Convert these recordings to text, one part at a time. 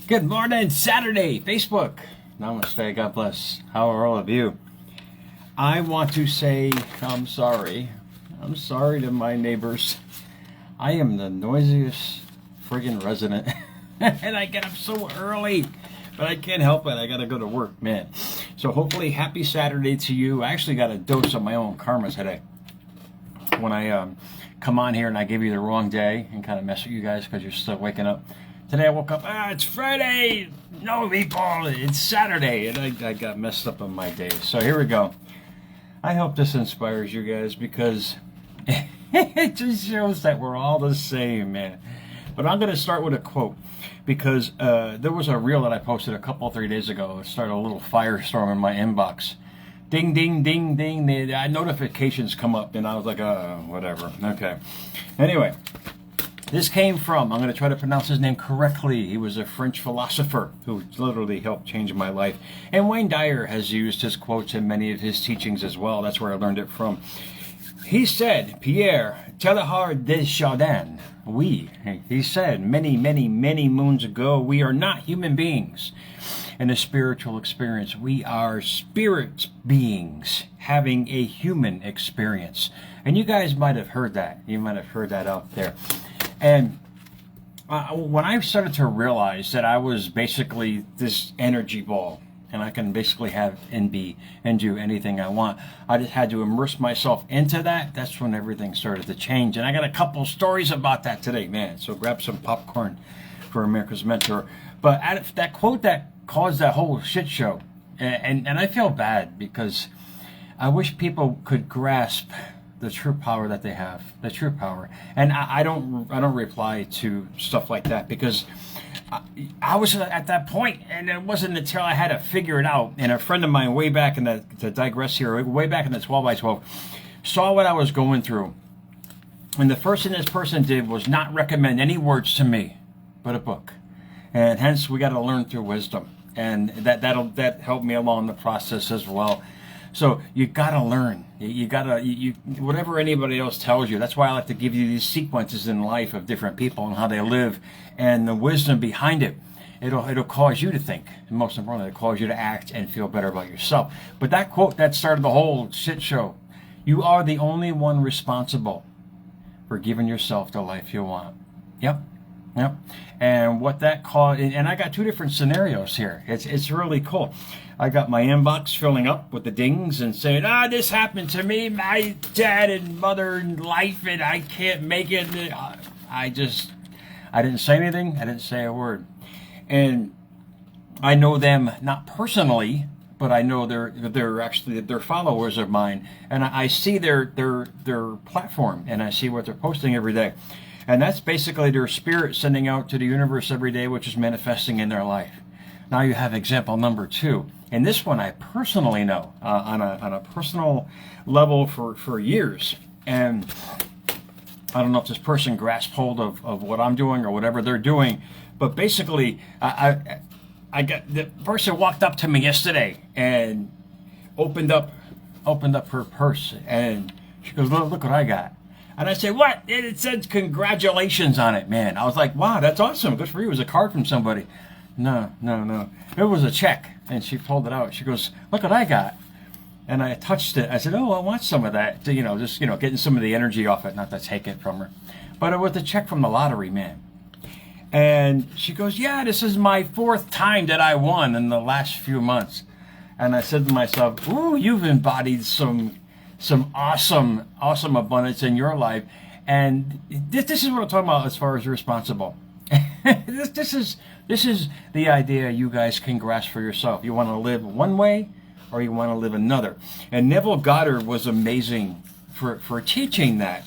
Good morning, Saturday, Facebook. Namaste, God bless. How are all of you? I want to say I'm sorry. I'm sorry to my neighbors. I am the noisiest friggin' resident. And I get up so early. But I can't help it. I gotta go to work, man. So hopefully, happy Saturday to you. I actually got a dose of my own karma today. When I come on here and I give you the wrong day and kind of mess with you guys because you're still waking up. Today I woke up, it's Friday, no people, it's Saturday, and I got messed up on my days. So here we go. I hope this inspires you guys because it just shows that we're all the same, man. But I'm going to start with a quote because there was a reel that I posted a couple, 3 days ago. It started a little firestorm in my inbox. Ding, ding, ding, ding. The notifications come up, and I was like, whatever. Okay. Anyway. This came from, I'm going to try to pronounce his name correctly. He was a French philosopher who literally helped change my life. And Wayne Dyer has used his quotes in many of his teachings as well. That's where I learned it from. He said, Pierre Teilhard de Chardin, he said, many, many, many moons ago, we are not human beings in a spiritual experience. We are spirit beings having a human experience. And you guys might have heard that. You might have heard that out there. And when I started to realize that I was basically this energy ball, and I can basically have and be and do anything I want, I just had to immerse myself into that. That's when everything started to change. And I got a couple stories about that today, man. So grab some popcorn for America's Mentor. But that quote that caused that whole shit show, and I feel bad because I wish people could grasp the true power that they have, the true power. And I don't reply to stuff like that because I was at that point, and it wasn't until I had to figure it out. And a friend of mine way back in the, to digress here, way back in the 12 by 12, saw what I was going through. And the first thing this person did was not recommend any words to me, but a book. And hence we got to learn through wisdom. And that helped me along the process as well. So you gotta learn. You gotta whatever anybody else tells you. That's why I like to give you these sequences in life of different people and how they live, and the wisdom behind it. It'll cause you to think, and most importantly, it'll cause you to act and feel better about yourself. But that quote that started the whole shit show. You are the only one responsible for giving yourself the life you want. Yep. And what that caused, and I got two different scenarios here. It's really cool. I got my inbox filling up with the dings and saying, this happened to me, my dad and mother in life, and I can't make it. I didn't say anything. I didn't say a word. And I know them not personally, but I know they're followers of mine, and I see their platform, and I see what they're posting every day. And that's basically their spirit sending out to the universe every day, which is manifesting in their life. Now you have example number 2. And this one I personally know on a personal level for years. And I don't know if this person grasped hold of what I'm doing or whatever they're doing. But basically, I got the person walked up to me yesterday and opened up her purse. And she goes, look what I got. And I said, what? It said congratulations on it, man. I was like, wow, that's awesome. Good for you. It was a card from somebody. No. It was a check. And she pulled it out. She goes, look what I got. And I touched it. I said, I want some of that. To, just getting some of the energy off it. Not to take it from her. But it was a check from the lottery, man. And she goes, yeah, this is my 4th time that I won in the last few months. And I said to myself, ooh, you've embodied some awesome abundance in your life. And this is what I'm talking about as far as responsible. This is the idea you guys can grasp for yourself. You want to live one way or you want to live another. And Neville Goddard was amazing for teaching that.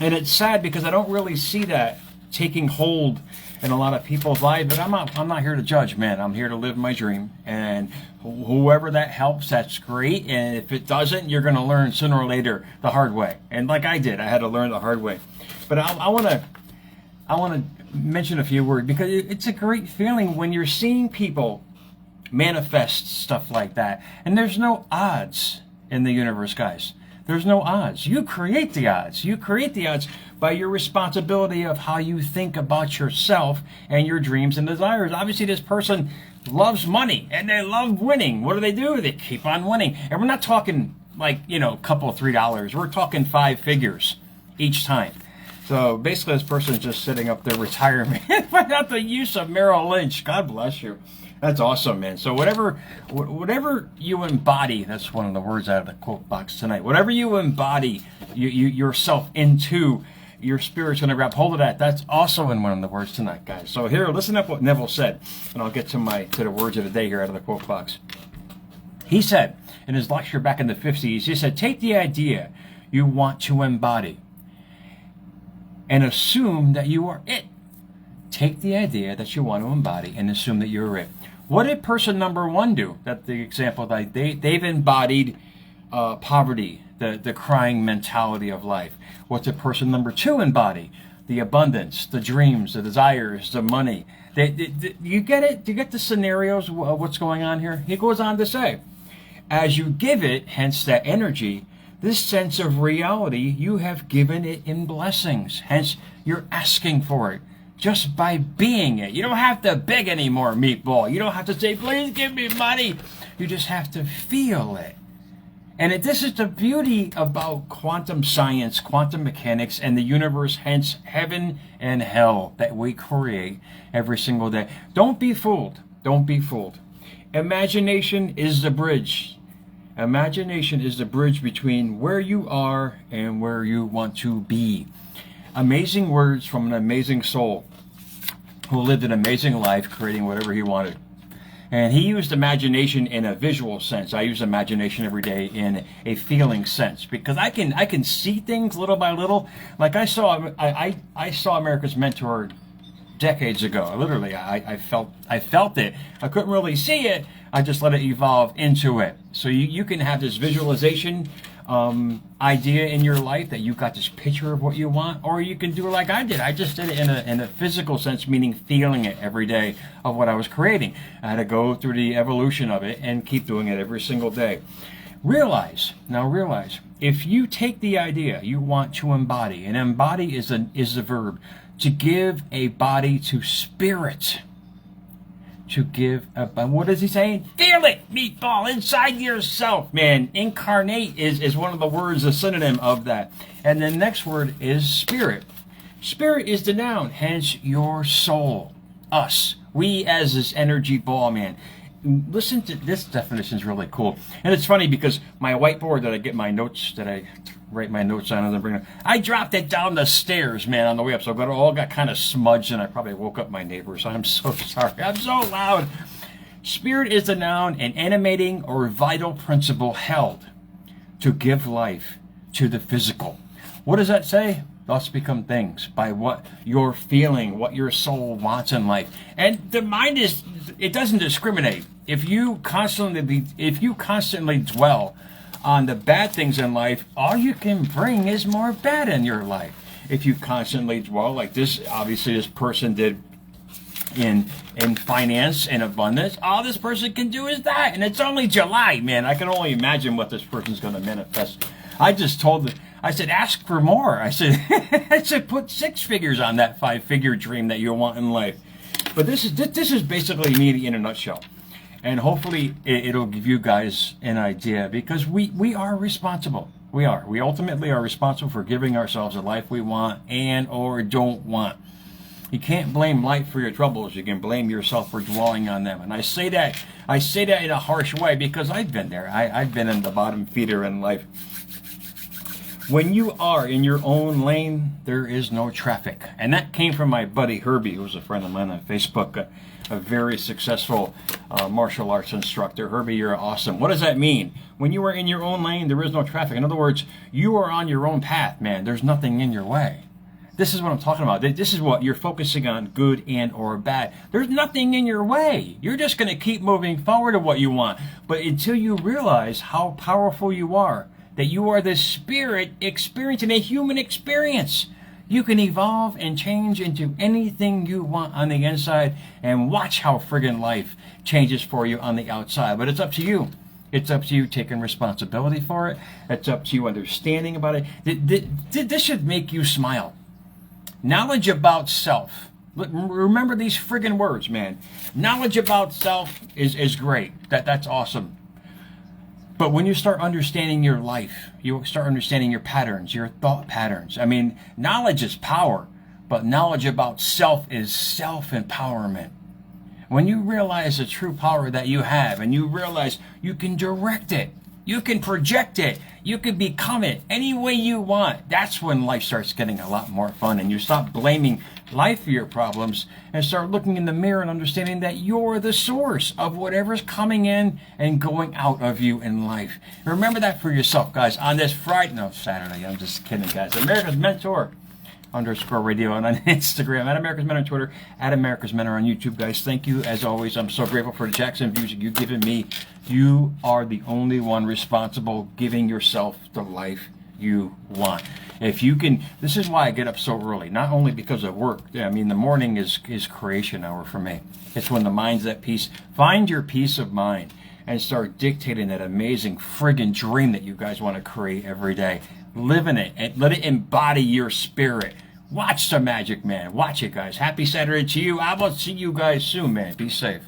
And it's sad because I don't really see that taking hold in a lot of people's lives, but I'm not here to judge, man. I'm here to live my dream, and whoever that helps, that's great. And if it doesn't, you're going to learn sooner or later the hard way. And like I did, I had to learn the hard way. But I want to mention a few words because it's a great feeling when you're seeing people manifest stuff like that. And there's no odds in the universe, guys. There's no odds. You create the odds. You create the odds by your responsibility of how you think about yourself and your dreams and desires. Obviously, this person loves money and they love winning. What do? They keep on winning. And we're not talking like, a couple of $3. We're talking 5 figures each time. So basically, this person's just setting up their retirement without the use of Merrill Lynch. God bless you. That's awesome, man. So whatever you embody, that's one of the words out of the quote box tonight. Whatever you embody yourself into, your spirit's going to grab hold of that. That's also in one of the words tonight, guys. So here, listen up what Neville said, and I'll get to the words of the day here out of the quote box. He said in his lecture back in the 50s, he said, take the idea you want to embody and assume that you are it. Take the idea that you want to embody and assume that you're it. What did person number 1 do? That the example that they've embodied poverty, the crying mentality of life. What did person number 2 embody? The abundance, the dreams, the desires, the money. You get it? Do you get the scenarios of what's going on here? He goes on to say, as you give it, hence that energy, this sense of reality, you have given it in blessings. Hence, you're asking for it just by being it. You don't have to beg anymore, meatball. You don't have to say, please give me money. You just have to feel it. And this is the beauty about quantum science, quantum mechanics, and the universe, hence heaven and hell that we create every single day. Don't be fooled. Don't be fooled. Imagination is the bridge. Imagination is the bridge between where you are and where you want to be. Amazing words from an amazing soul who lived an amazing life creating whatever he wanted. And he used imagination in a visual sense. I use imagination every day in a feeling sense because I can see things little by little. Like I saw America's Mentor decades ago. Literally, I felt it. I couldn't really see it. I just let it evolve into it. So you can have this visualization idea in your life that you've got this picture of what you want, or you can do it like I did. I just did it in a physical sense, meaning feeling it every day of what I was creating. I had to go through the evolution of it and keep doing it every single day. Realize, if you take the idea you want to embody, and embody is the verb, to give a body to spirit. To give what is he saying? Feel it, meatball, inside yourself. Man, incarnate is one of the words, a synonym of that. And the next word is spirit. Spirit is the noun, hence your soul. Us. We as this energy ball, man. Listen to this definition, is really cool. And it's funny because my whiteboard that I get my notes, that I write my notes on and then bring it, I dropped it down the stairs, man, on the way up. So it all got kind of smudged and I probably woke up my neighbors. I'm so sorry. I'm so loud. Spirit is the noun, an animating or vital principle held to give life to the physical. What does that say? Thus become things by what you're feeling, what your soul wants in life. And the mind it doesn't discriminate. If you constantly dwell on the bad things in life, all you can bring is more bad in your life. If you constantly dwell like this, obviously this person did in finance and abundance, all this person can do is that. And it's only July, man. I can only imagine what this person's going to manifest. I said, ask for more. I said, put 6 figures on that 5-figure dream that you want in life. But this is basically me in a nutshell. And hopefully it'll give you guys an idea, because we are responsible. We ultimately are responsible for giving ourselves the life we want and or don't want. You can't blame life for your troubles. You can blame yourself for dwelling on them. And I say that in a harsh way because I've been there. I've been in the bottom feeder in life. When you are in your own lane, there is no traffic. And that came from my buddy Herbie, who's a friend of mine on Facebook, a very successful martial arts instructor. Herbie, you're awesome. What does that mean? When you are in your own lane, there is no traffic. In other words, you are on your own path, man. There's nothing in your way. This is what I'm talking about. This is what you're focusing on, good and or bad. There's nothing in your way. You're just going to keep moving forward to what you want. But until you realize how powerful you are, that you are the spirit experiencing a human experience, you can evolve and change into anything you want on the inside, and watch how friggin' life changes for you on the outside. But it's up to you. It's up to you taking responsibility for it. It's up to you understanding about it. This should make you smile. Knowledge about self. Remember these friggin' words, man. Knowledge about self is great. That's awesome. But when you start understanding your life, you start understanding your patterns, your thought patterns. I mean, knowledge is power, but knowledge about self is self-empowerment. When you realize the true power that you have and you realize you can direct it, you can project it, you can become it any way you want, that's when life starts getting a lot more fun, and you stop blaming life for your problems and start looking in the mirror and understanding that you're the source of whatever's coming in and going out of you in life. Remember that for yourself, guys, on this Saturday. I'm just kidding, guys. America's Mentor _radio on Instagram, at America's Mentor on Twitter, at America's Mentor on YouTube, guys. Thank you, as always. I'm so grateful for the Jackson views you've given me. You are the only one responsible giving yourself the life you want. If you can, this is why I get up so early, not only because of work. I mean, the morning is creation hour for me. It's when the mind's at peace. Find your peace of mind and start dictating that amazing friggin' dream that you guys want to create every day. Live in it and let it embody your spirit. Watch the magic, man. Watch it, guys. Happy Saturday to you. I will see you guys soon, man. Be safe.